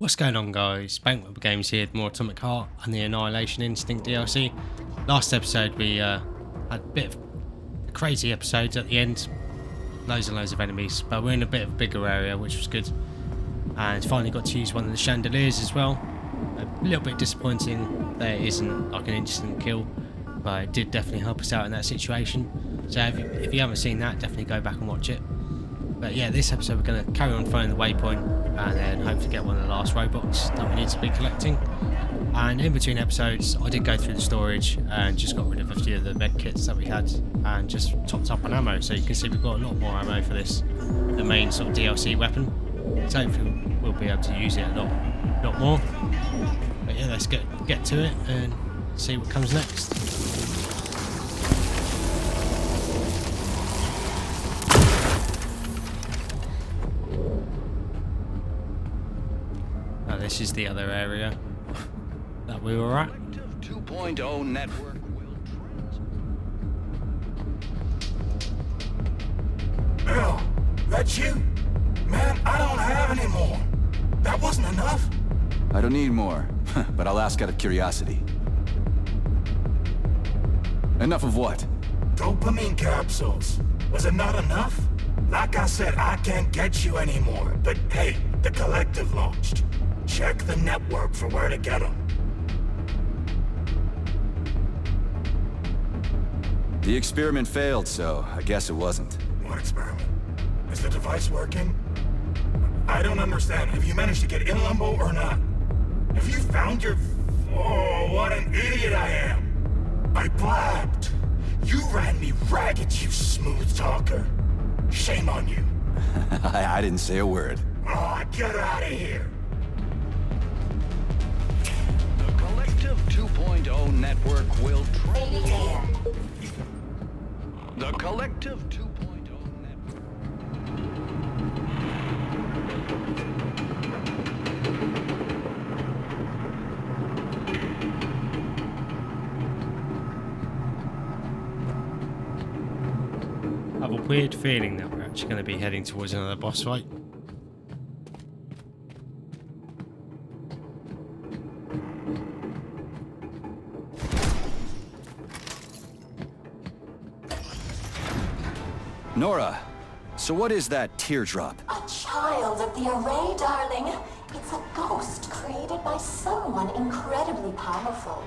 What's going on, guys? Bankrupt Games here, more Atomic Heart and the Annihilation Instinct DLC. Last episode we had a bit of crazy episodes at the end, loads and loads of enemies, but we're in a bit of a bigger area, which was good. And finally got to use one of the chandeliers as well. A little bit disappointing there isn't like an instant kill, but it did definitely help us out in that situation. So if you haven't seen that, definitely go back and watch it. But yeah, this episode we're going to carry on following the waypoint and then hopefully get one of the last robots that we need to be collecting. And in between episodes I did go through the storage and just got rid of a few of the med kits that we had and just topped up on ammo, so you can see we've got a lot more ammo for this, the main sort of DLC weapon. So hopefully we'll be able to use it a lot more. But yeah, let's get to it and see what comes next. This is the other area that we were at. 2.0 network will Bill, that's you? Man, I don't have any more. That wasn't enough? I don't need more, but I'll ask out of curiosity. Enough of what? Dopamine capsules. Was it not enough? Like I said, I can't get you anymore. But hey, the collective launched. Check the network for where to get them. The experiment failed, so I guess it wasn't. What experiment? Is the device working? I don't understand. Have you managed to get in Lumbo or not? Have you found your... Oh, what an idiot I am. I blabbed. You ran me ragged, you smooth talker. Shame on you. I didn't say a word. Oh, get out of here. The collective 2.0 network will The collective 2.0 network. I have a weird feeling that we're actually going to be heading towards another boss fight. NORA, so what is that teardrop? A child of the array, darling. It's a ghost created by someone incredibly powerful.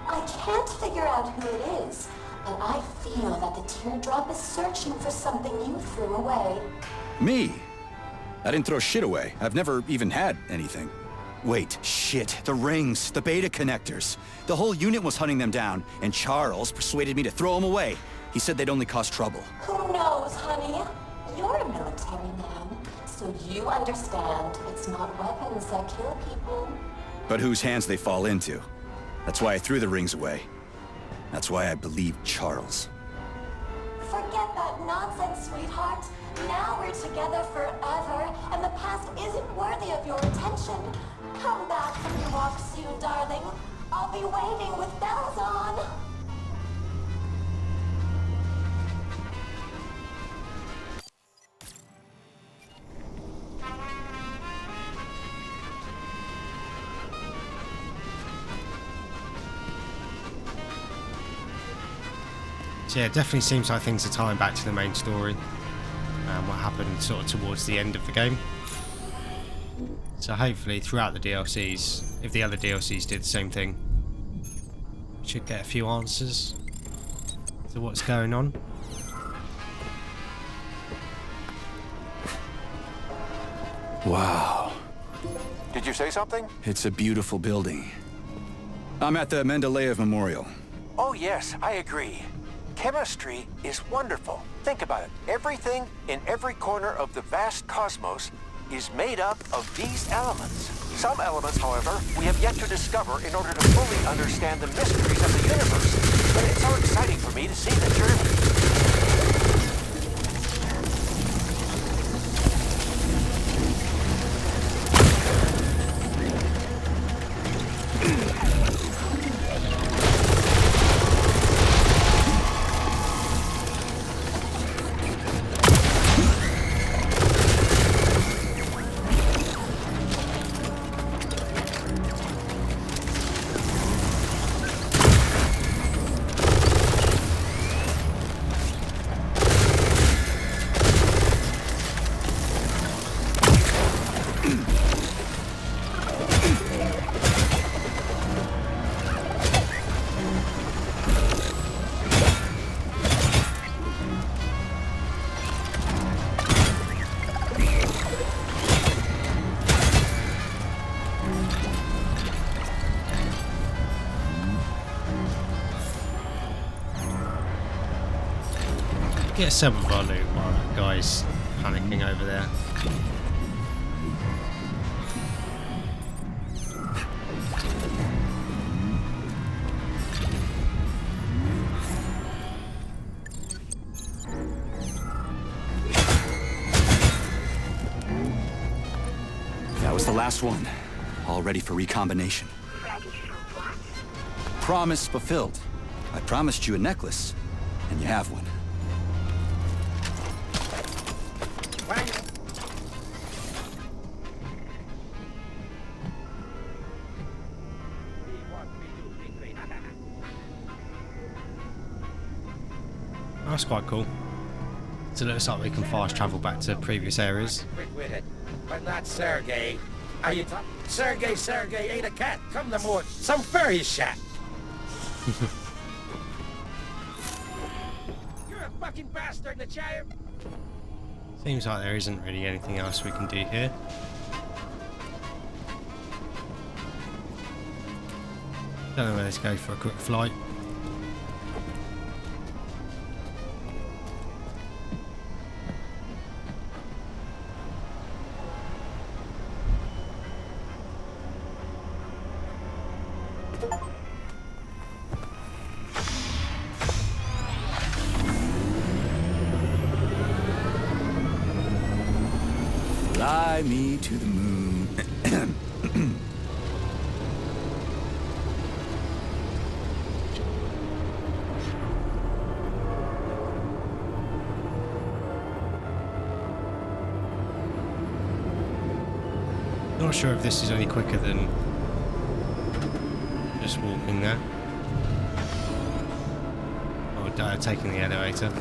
I can't figure out who it is, but I feel that the teardrop is searching for something you threw away. Me? I didn't throw shit away. I've never even had anything. Wait, shit. The rings, the beta connectors. The whole unit was hunting them down, and Charles persuaded me to throw them away. He said they'd only cause trouble. Who knows, honey? You're a military man, so you understand it's not weapons that kill people. But whose hands they fall into. That's why I threw the rings away. That's why I believe Charles. Forget that nonsense, sweetheart. Now we're together forever, and the past isn't worthy of your attention. Come back from your walk soon, darling. I'll be waiting with bells on. So yeah, it definitely seems like things are tying back to the main story and what happened sort of towards the end of the game. So hopefully throughout the DLCs, if the other DLCs did the same thing, we should get a few answers to what's going on. Wow. Did you say something? It's a beautiful building. I'm at the Mendeleev Memorial. Oh yes, I agree. Chemistry is wonderful. Think about it. Everything in every corner of the vast cosmos is made up of these elements. Some elements, however, we have yet to discover in order to fully understand the mysteries of the universe. But it's so exciting for me to see the journey. Get some of our loot while that guy's panicking over there. That was the last one. All ready for recombination. Promise fulfilled. I promised you a necklace, and you have one. That's quite cool. So it looks like we can fast travel back to previous areas. Quick with it, but not Sergey. Are you Sergey ate a cat. Come to more. Some furry shot. You're a fucking bastard, Nechayev. Seems like there isn't really anything else we can do here. Don't know whether to go for a quick flight. Fly me to the moon. Not sure if this is any quicker than just walking there. Or taking the elevator.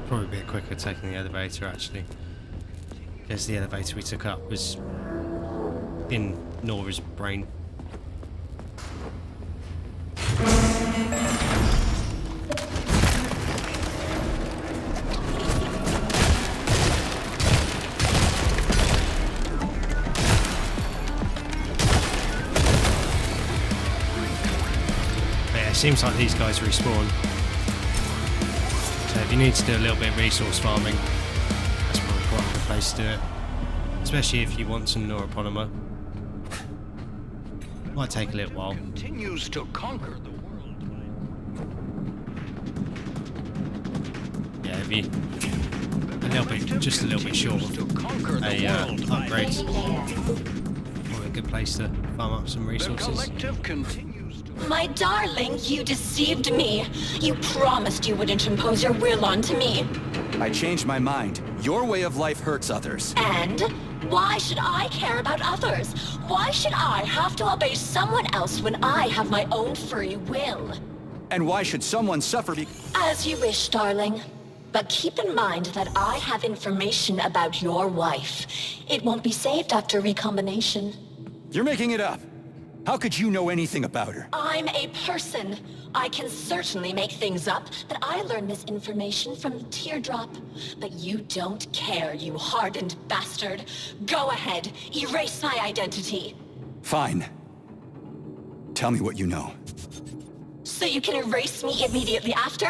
Probably a bit quicker taking the elevator actually, because the elevator we took up was in Nora's brain. But yeah, it seems like these guys respawn. So if you need to do a little bit of resource farming, that's probably quite a good place to do it. Especially if you want some NORA polymer. Might take a little while. Continues to conquer the world. Yeah, if you just a little bit short of upgrade. Probably a good place to farm up some The resources. collective continues to... My darling, you deceived me. You promised you wouldn't impose your will onto me. I changed my mind. Your way of life hurts others. And why should I care about others? Why should I have to obey someone else when I have my own free will? And why should someone suffer As you wish, darling. But keep in mind that I have information about your wife. It won't be saved after recombination. You're making it up. How could you know anything about her? I'm a person. I can certainly make things up, but I learned this information from the teardrop. But you don't care, you hardened bastard. Go ahead, erase my identity. Fine. Tell me what you know. So you can erase me immediately after?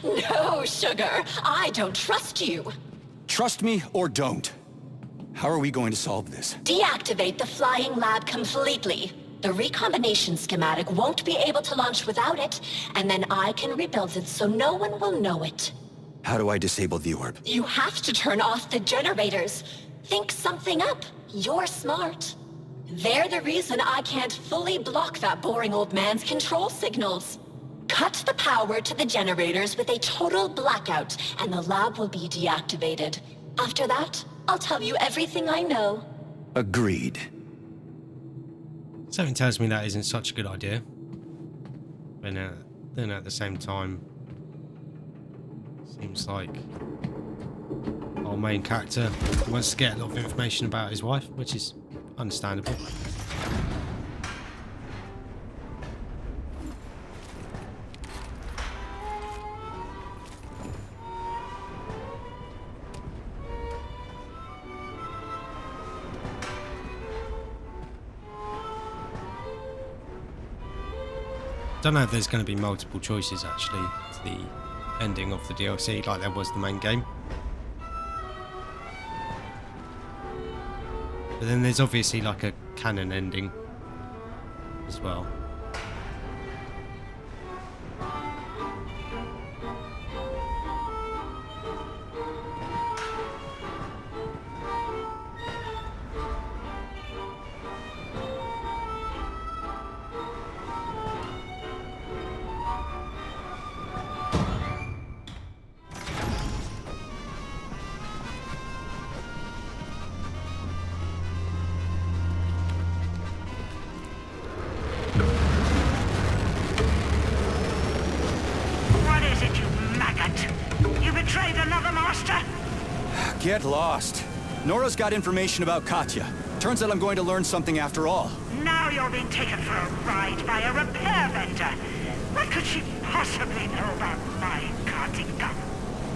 No, sugar. I don't trust you. Trust me or don't. How are we going to solve this? Deactivate the flying lab completely. The recombination schematic won't be able to launch without it, and then I can rebuild it so no one will know it. How do I disable the orb? You have to turn off the generators. Think something up. You're smart. They're the reason I can't fully block that boring old man's control signals. Cut the power to the generators with a total blackout, and the lab will be deactivated. After that, I'll tell you everything I know. Agreed. Something tells me that isn't such a good idea. But then at the same time, seems like our main character wants to get a lot of information about his wife, which is understandable. Don't know if there's going to be multiple choices actually to the ending of the DLC like there was the main game. But then there's obviously like a canon ending as well. Get lost. Nora's got information about Katya. Turns out I'm going to learn something after all. Now you're being taken for a ride by a repair vendor. What could she possibly know about my karting gun?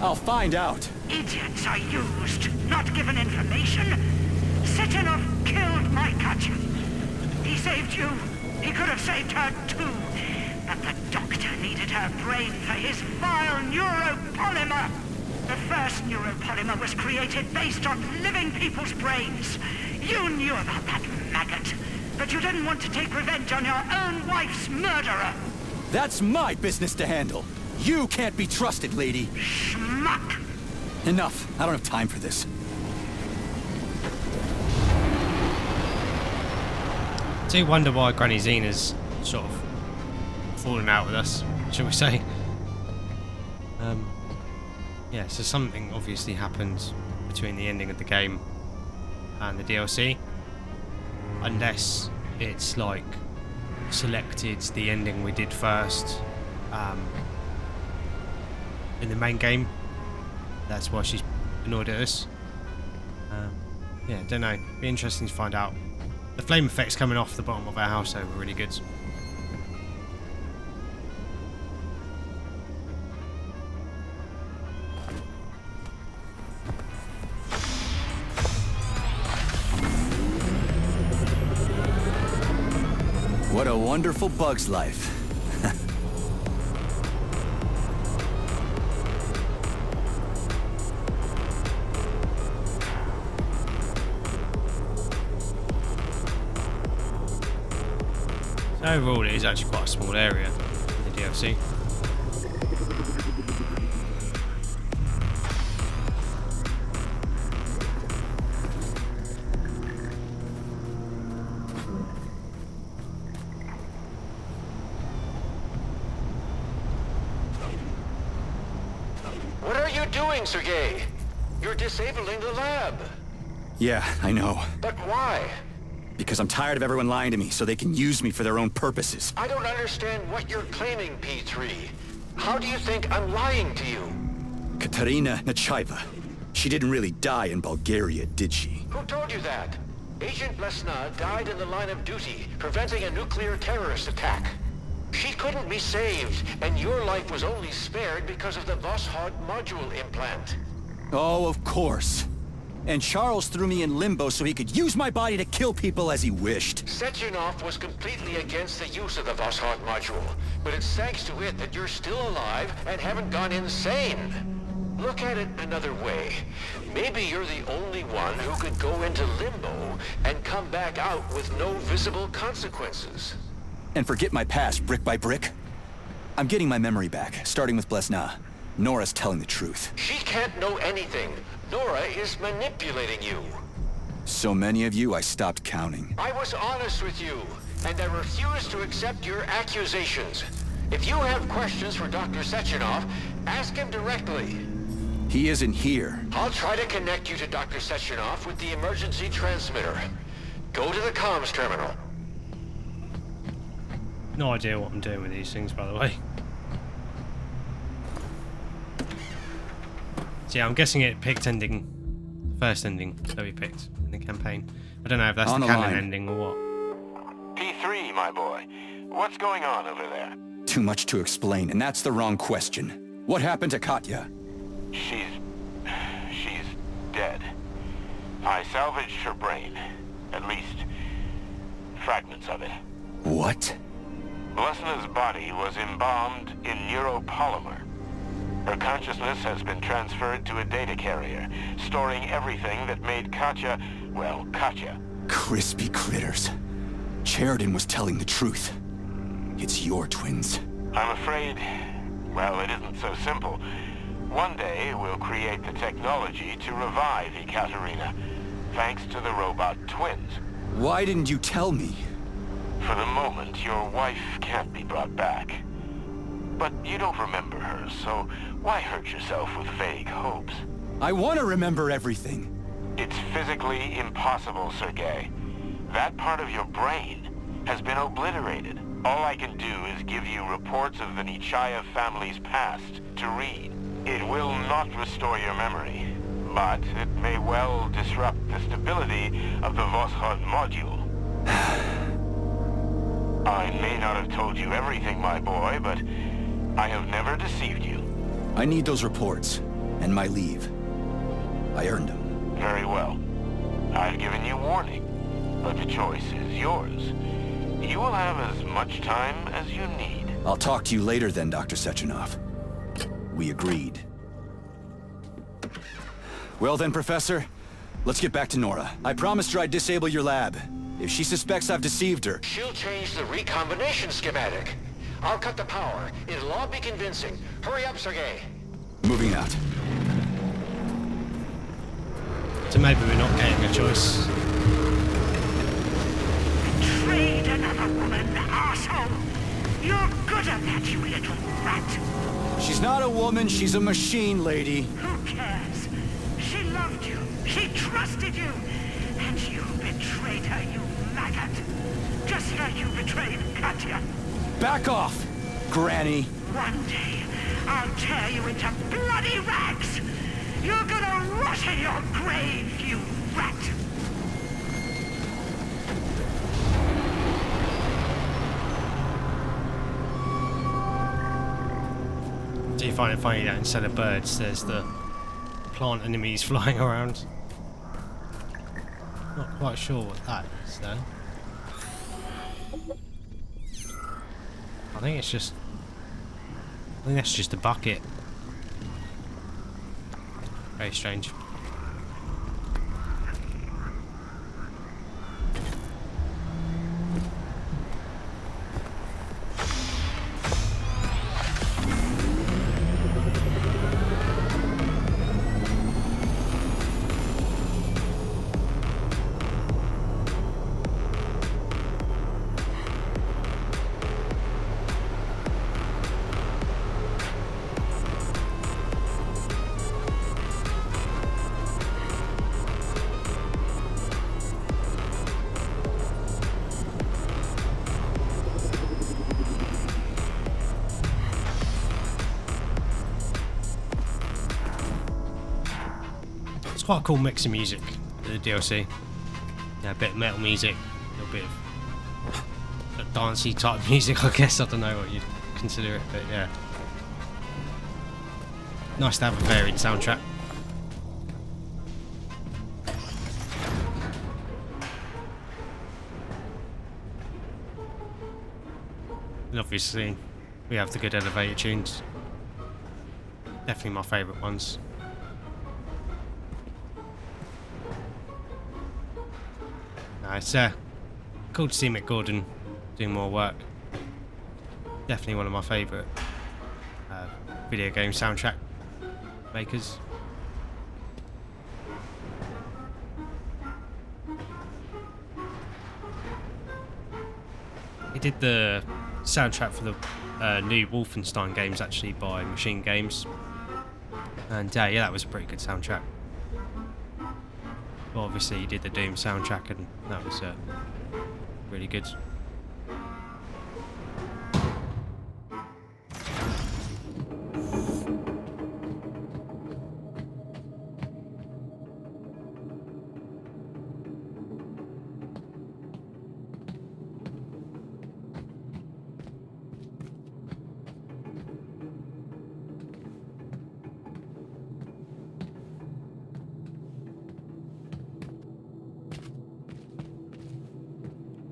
I'll find out. Idiots are used, not given information. Sechenov killed my Katya. He saved you. He could have saved her too. But the doctor needed her brain for his vile neuropolymer. The first neuropolymer was created based on living people's brains. You knew about that maggot, but you didn't want to take revenge on your own wife's murderer. That's my business to handle. You can't be trusted, lady. Schmuck! Enough. I don't have time for this. I do wonder why Granny Xena's sort of fallen out with us, shall we say. Yeah, so something obviously happened between the ending of the game and the DLC. Unless it's like selected the ending we did first in the main game. That's why she's annoyed at us. Yeah, don't know. Be interesting to find out. The flame effects coming off the bottom of our house though were really good. What a wonderful bug's life. So overall it is actually quite a small area in the DLC. What are you doing, Sergei? You're disabling the lab. Yeah, I know. But why? Because I'm tired of everyone lying to me so they can use me for their own purposes. I don't understand what you're claiming, P3. How do you think I'm lying to you? Katerina Nechaeva. She didn't really die in Bulgaria, did she? Who told you that? Agent Blesna died in the line of duty, preventing a nuclear terrorist attack. She couldn't be saved, and your life was only spared because of the Voskhod module implant. Oh, of course. And Charles threw me in limbo so he could use my body to kill people as he wished. Sechenov was completely against the use of the Voskhod module, but it's thanks to it that you're still alive and haven't gone insane. Look at it another way. Maybe you're the only one who could go into limbo and come back out with no visible consequences. And forget my past brick by brick? I'm getting my memory back, starting with Blesna. Nora's telling the truth. She can't know anything. Nora is manipulating you. So many of you, I stopped counting. I was honest with you, and I refuse to accept your accusations. If you have questions for Dr. Sechenov, ask him directly. He isn't here. I'll try to connect you to Dr. Sechenov with the emergency transmitter. Go to the comms terminal. No idea what I'm doing with these things, by the way. So yeah, I'm guessing it picked ending, first ending that we picked in the campaign. I don't know if that's the canon ending or what. P3, my boy. What's going on over there? Too much to explain, and that's the wrong question. What happened to Katya? She's dead. I salvaged her brain. At least, fragments of it. What? Blesna's body was embalmed in neuropolymer. Her consciousness has been transferred to a data carrier, storing everything that made Katya, well, Katya. Crispy critters. Sheridan was telling the truth. It's your twins. I'm afraid, well, it isn't so simple. One day, we'll create the technology to revive Ekaterina, thanks to the robot twins. Why didn't you tell me? For the moment, your wife can't be brought back. But you don't remember her, so why hurt yourself with vague hopes? I want to remember everything. It's physically impossible, Sergei. That part of your brain has been obliterated. All I can do is give you reports of the Nechayev family's past to read. It will not restore your memory, but it may well disrupt the stability of the Voskhod module. I may not have told you everything, my boy, but I have never deceived you. I need those reports, and my leave. I earned them. Very well. I've given you warning, but the choice is yours. You will have as much time as you need. I'll talk to you later then, Dr. Sechenov. We agreed. Well then, Professor, let's get back to Nora. I promised her I'd disable your lab. If she suspects I've deceived her... She'll change the recombination schematic. I'll cut the power. It'll all be convincing. Hurry up, Sergei. Moving out. So maybe we're not getting a choice. Betrayed another woman, arsehole! You're good at that, you little rat! She's not a woman, she's a machine, lady. Who cares? She loved you, she trusted you, and you betrayed her, you maggot! Just how you betrayed Katya. Back off, Granny. One day, I'll tear you into bloody rags! You're gonna rot in your grave, you rat! Do you find it funny that instead of birds, there's the plant enemies flying around? Not quite sure what that is, though. I think it's just... I think that's just a bucket. Very strange. Quite a cool mix of music, the DLC. Yeah, a bit of metal music, a little bit of dancey type music, I guess. I don't know what you'd consider it, but yeah. Nice to have a varied soundtrack. And obviously, we have the good elevator tunes. Definitely my favourite ones. It's cool to see Mick Gordon doing more work. Definitely one of my favourite video game soundtrack makers. He did the soundtrack for the new Wolfenstein games, actually, by Machine Games. And yeah, that was a pretty good soundtrack. Well, obviously he did the Doom soundtrack, and that was really good.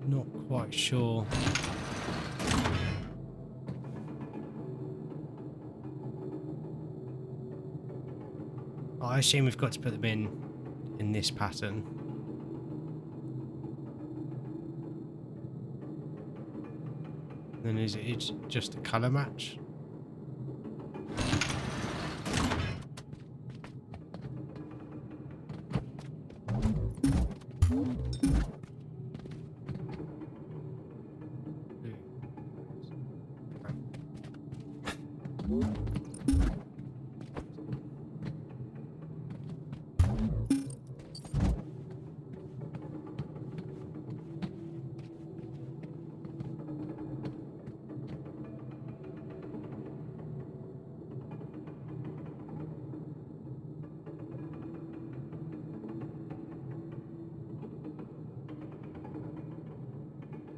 Not quite sure I assume we've got to put them in this pattern. Then is it just a colour match?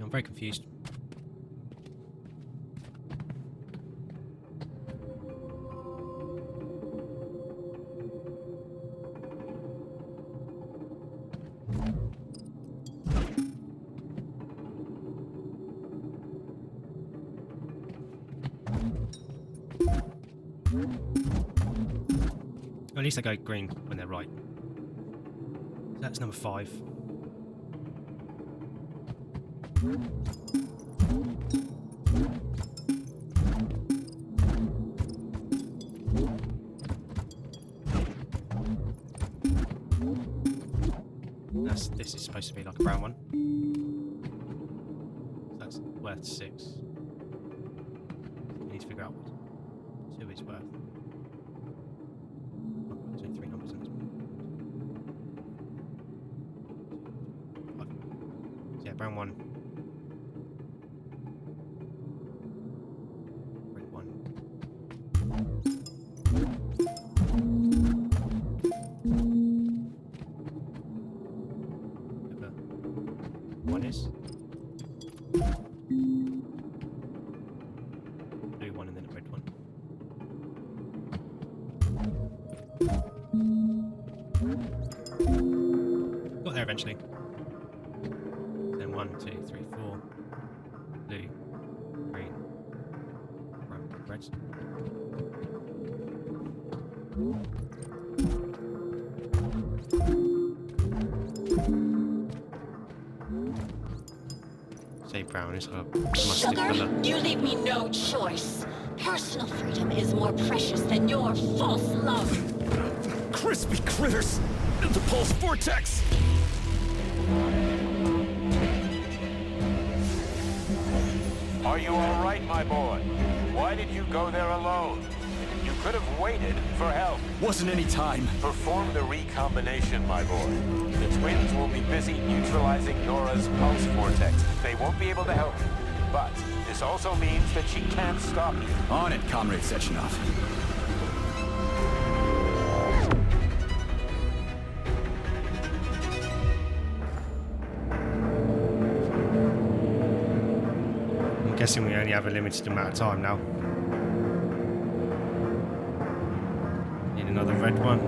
I'm very confused. At least they go green when they're right. That's number 5. This is supposed to be like a brown one. So that's worth 6. We need to figure out what 2 is worth. Oh, there's only 3 numbers in this one. 5. So yeah, brown 1. Red 1. One is blue 1 and then a red 1. Got there eventually. Then 1, 2, 3, 4. Blue, green, brown, red. Say brown is a mustard Sugar, colour. you leave me no choice. Personal freedom is more precious than your false love. Crispy critters! The pulse vortex! Are you all right, my boy? Why did you go there alone? You could have waited for help. Wasn't any time. Perform the recombination, my boy. The twins will be busy neutralizing Nora's pulse vortex. They won't be able to help you. But this also means that she can't stop you. On it, Comrade Sechenov. I'm guessing we only have a limited amount of time now. Need another red one.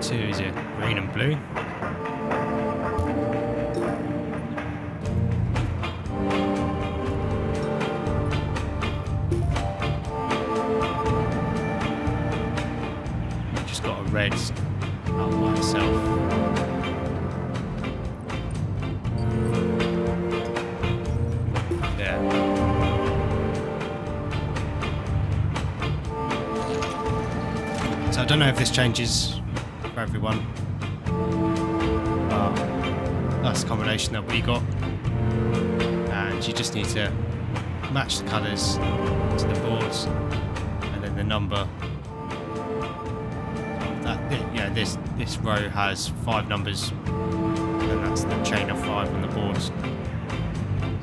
Two is it green and blue? Just got a red up by itself. Yeah. So I don't know if this changes for everyone, but that's the combination that we got, and you just need to match the colours to the boards and then the number. this row has 5 numbers, and that's the chain of 5 on the board. So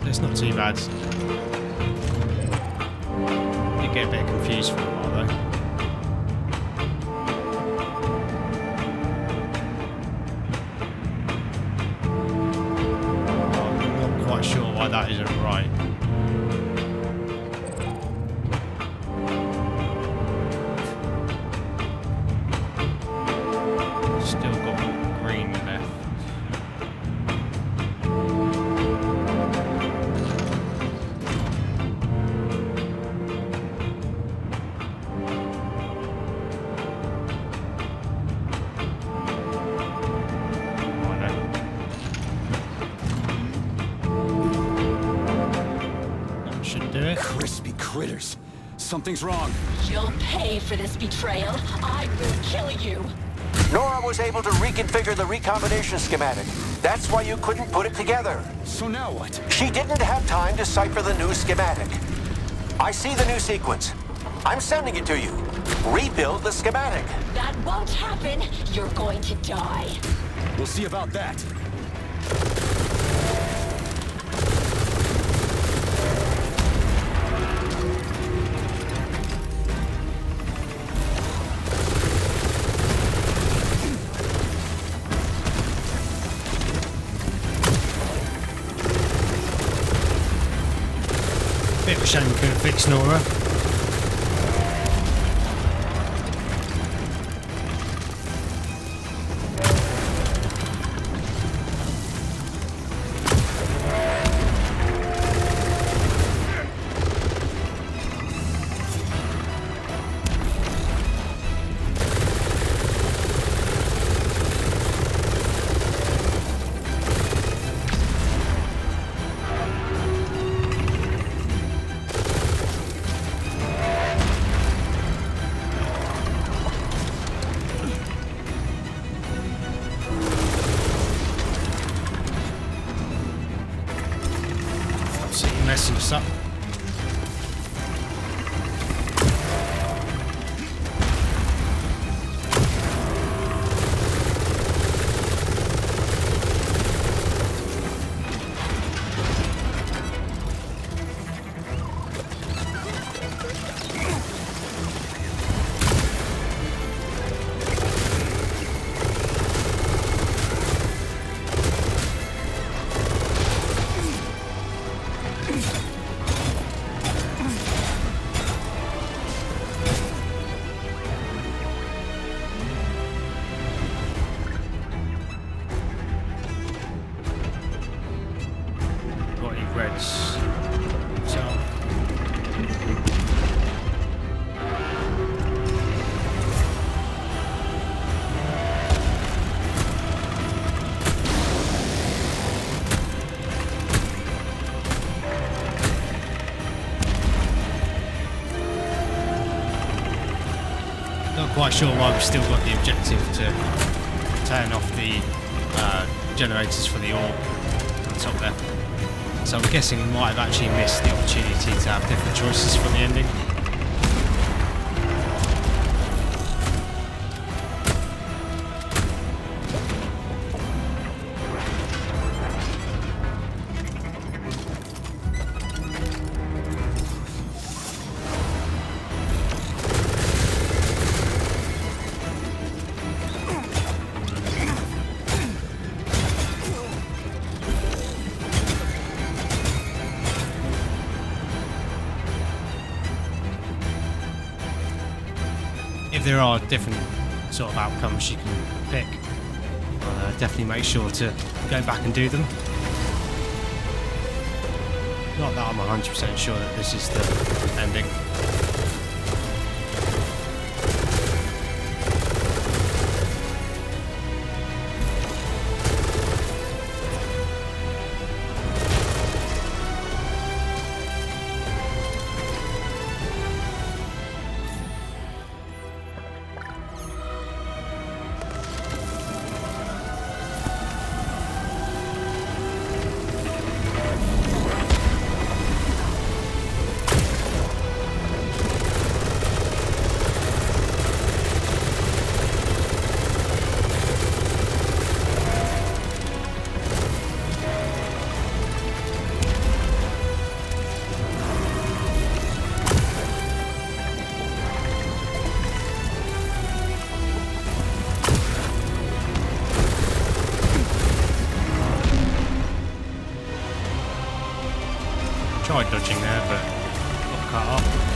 it's not too bad. You get a bit confused for a while though. I'm not quite sure why that isn't right. Still got green left. Crispy critters. Something's wrong. You'll pay for this betrayal. I will kill you. NORA was able to reconfigure the recombination schematic. That's why you couldn't put it together. So now what? She didn't have time to cipher the new schematic. I see the new sequence. I'm sending it to you. Rebuild the schematic. That won't happen. You're going to die. We'll see about that. Bit of a shame we couldn't fix NORA. Messing us up. Quite sure why we've still got the objective to turn off the generators for the orb on top there. So I'm guessing we might have actually missed the opportunity to have different choices for the ending. If there are different sort of outcomes you can pick, definitely make sure to go back and do them. Not that I'm 100% sure that this is the ending. tried dodging there, but got cut off.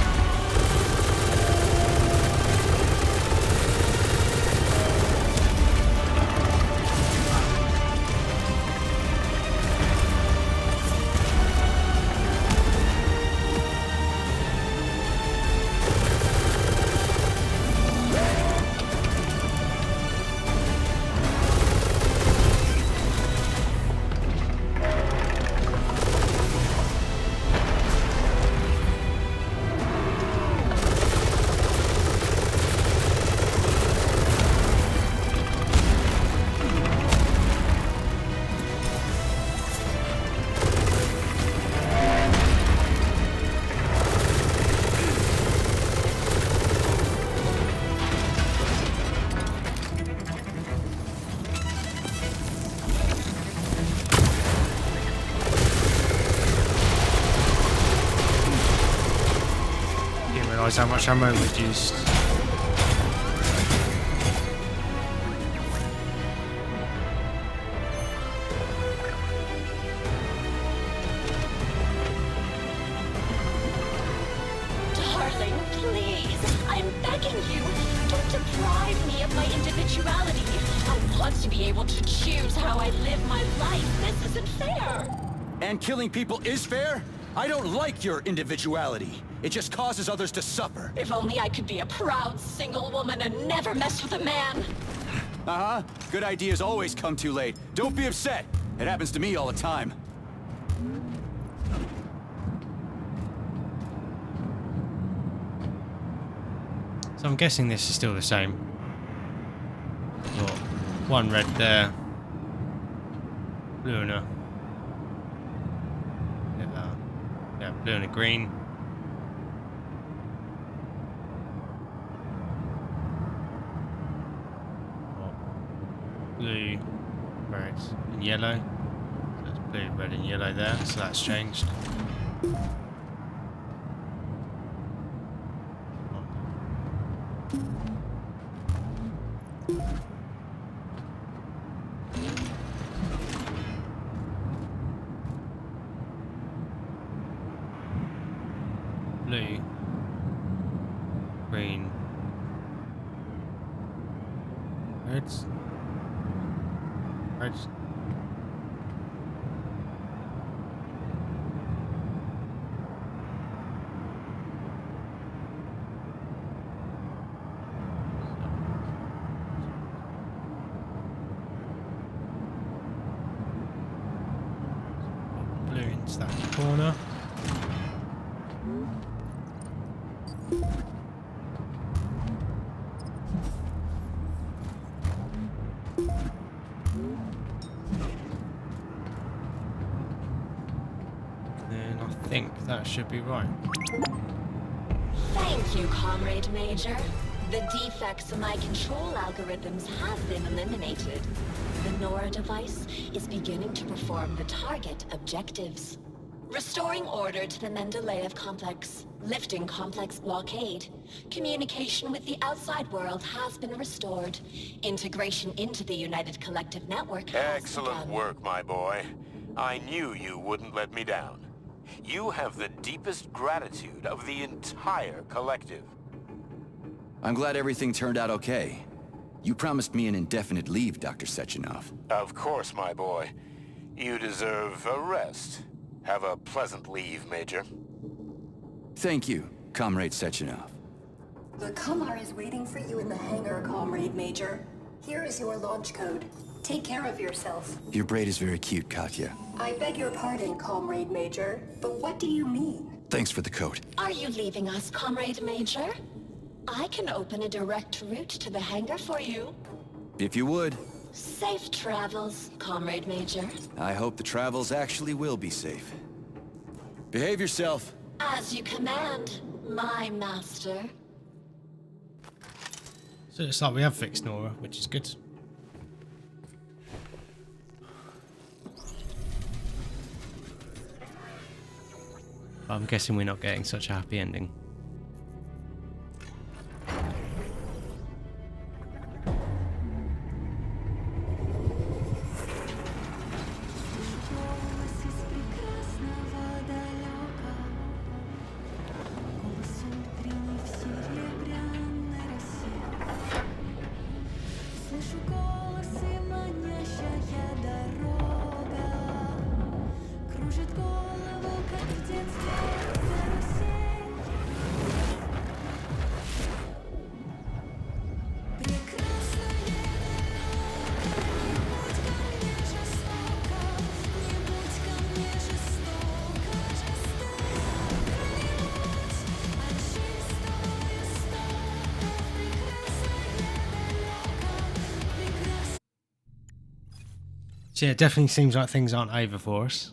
How much ammo reduced. Darling, please, I'm begging you, don't deprive me of my individuality. I want to be able to choose how I live my life. This isn't fair. And killing people is fair? I don't like your individuality. It just causes others to suffer. If only I could be a proud single woman and never mess with a man. Uh-huh. Good ideas always come too late. Don't be upset. It happens to me all the time. So I'm guessing this is still the same. Got one red there. Blue and a... yeah, blue and a green. Blue, red, and yellow. So it's blue, red, and yellow there, so that's changed. Blue, green, red. Red. Blue into that corner. I think that should be right. Thank you, Comrade Major. The defects in my control algorithms have been eliminated. The NORA device is beginning to perform the target objectives. Restoring order to the Mendeleev complex, lifting complex blockade. Communication with the outside world has been restored. Integration into the United Collective Network has Excellent begun. work, my boy. I knew you wouldn't let me down. You have the deepest gratitude of the entire collective. I'm glad everything turned out okay. You promised me an indefinite leave, Dr. Sechenov. Of course, my boy. You deserve a rest. Have a pleasant leave, Major. Thank you, Comrade Sechenov. The Kamar is waiting for you in the hangar, Comrade Major. Here is your launch code. Take care of yourself. Your braid is very cute, Katya. I beg your pardon, Comrade Major, but what do you mean? Thanks for the coat. Are you leaving us, Comrade Major? I can open a direct route to the hangar for you. If you would. Safe travels, Comrade Major. I hope the travels actually will be safe. Behave yourself. As you command, my master. So it's like we have fixed NORA, which is good. I'm guessing we're not getting such a happy ending. So yeah, it definitely seems like things aren't over for us.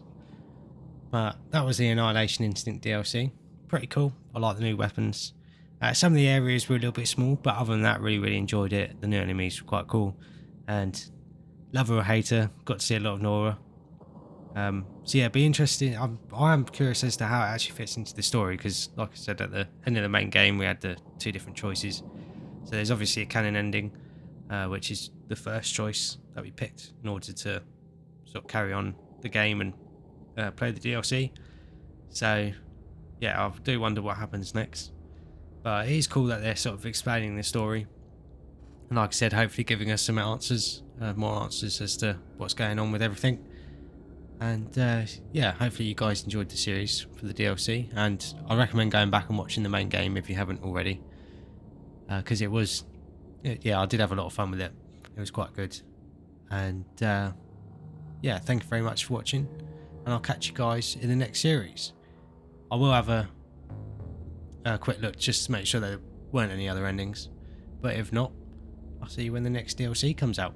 But that was the Annihilation Instinct DLC. Pretty cool. I like the new weapons. Some of the areas were a little bit small, but other than that, really enjoyed it. The new enemies were quite cool. And lover or hater, got to see a lot of NORA. So yeah, be interesting. I am curious as to how it actually fits into the story, because like I said, at the end of the main game we had the 2 different choices. So there's obviously a canon ending, which is the first choice that we picked in order to sort of carry on the game and play the DLC. So yeah, I do wonder what happens next. But it is cool that they're sort of explaining the story, and like I said, hopefully giving us some answers, more answers as to what's going on with everything. And yeah, hopefully you guys enjoyed the series for the DLC, and I recommend going back and watching the main game if you haven't already, because it was, yeah, I did have a lot of fun with it. It was quite good. And yeah, thank you very much for watching, and I'll catch you guys in the next series. I will have a quick look just to make sure there weren't any other endings, but if not, I'll see you when the next DLC comes out.